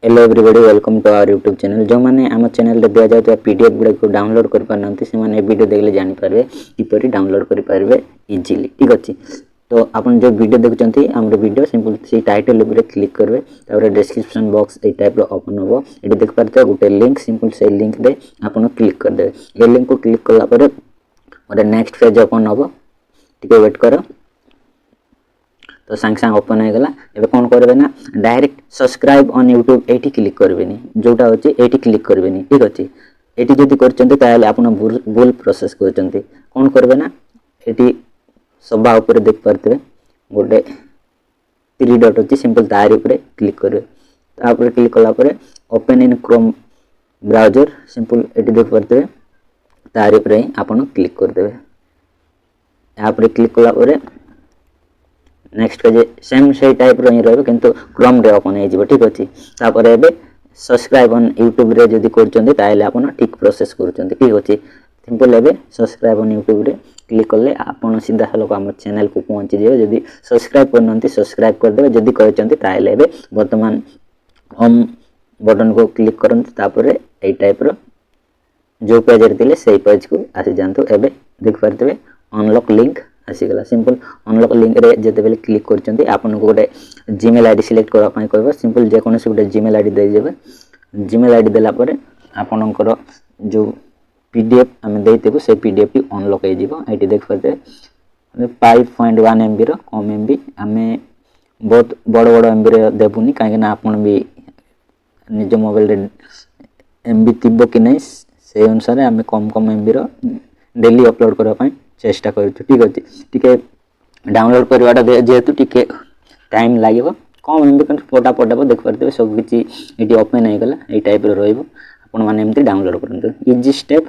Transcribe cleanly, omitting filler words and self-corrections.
Hello everybody welcome to our YouTube channel. जो मैंने आम चैनल दिया जाए पीडीएफ गुड़ा को डाउनलोड कर पारना से वीडियो देखले जानीपारे किपर डाउनलोड करेंगे इजिली। ठीक अच्छे तो आप जो वीडियो देखुं आम वीडियो सिंपल से टाइटल उपर क्लिक करेंगे डिस्क्रिप्शन बॉक्स ये टाइप ओपन हम ये देख पारे गोटे लिंक सिंपल से लिंक रे आप क्लिक करदे। ये लिंक को क्लिक कलापर गोटे नेक्स्ट पेज ओपन हम टे वेट कर तो सांग सांग ओपन हो गला। एबे कौन करबे ना डायरेक्ट सब्सक्राइब ऑन यूट्यूब एटी क्लिक करबेनी जोटा होची एटी क्लिक करबेनी। ठीक अछि एटी जदी करचंते ताले आपण भूल प्रोसेस करचंते। कौन करबे ना एटी सबा ऊपर देख पारते गोटे थ्री डॉट अछि सिंपल तार ऊपर क्लिक करबे। तापर क्लिक कला परे open in Chrome browser simple eighty देख पारते तार ऊपर ही आपण क्लिक कर देबे। यहाँ पर क्लिक कला परे नेक्स्ट पेज सेम से टाइप रही रही किंतु क्रोम रे ओपन हो। ठीक अच्छे तापर एबे सब्सक्राइब ऑन यूट्यूब रे जदी करचंदी ताले आपण ठीक प्रोसेस करचंदी। ठीक अच्छे सिंपल एबे सब्सक्राइब ऑन यूट्यूब रे क्लिक करले आपण सीधा लोक आम चैनल को पहुंची जाए। जदी सब्सक्राइब करनंती सब्सक्राइब कर देबे जदी करचंदी ताले एबे वर्तमान होम बटन को क्लिक करंती तापर ए टाइप रो जो पेज रे दिले सेही पेज को आसी जानतो। एबे देख पारते अनलॉक लिंक आसीगला। सिंपल अनलॉक लिंक रे जते बेले क्लिक करचंती आपन को गोटे जीमेल आईडी सिलेक्ट करा पई कहबो। सिंपल जे कोनोसी गोटे जीमेल आईडी दे देबे। जीमेल आईडी देला परे आपनकर जो पीडीएफ हम देइतेबो से पीडीएफ टी अनलॉक हो जिवो। एटी देख पाते 5.1 एमबी रो कम एमबी हमें बहुत बड़ बड़ एमबी रे देबुनी काहे ना आपन भी निज मोबाइल रे एमबी तिबो कि नै से अनुसार हमें कम कम एमबी रो डेली अपलोड करा पई चेष्टा करूँ। ठीक अच्छे टी डाउनलोड करवाटा जेहेतु टी टाइम लगे कम एमबी पटा पटा देख पारे सब किसी ये ओपन हो गला। ये टाइप रही आपण मैंने डाउनलोड करूँ इजी स्टेप।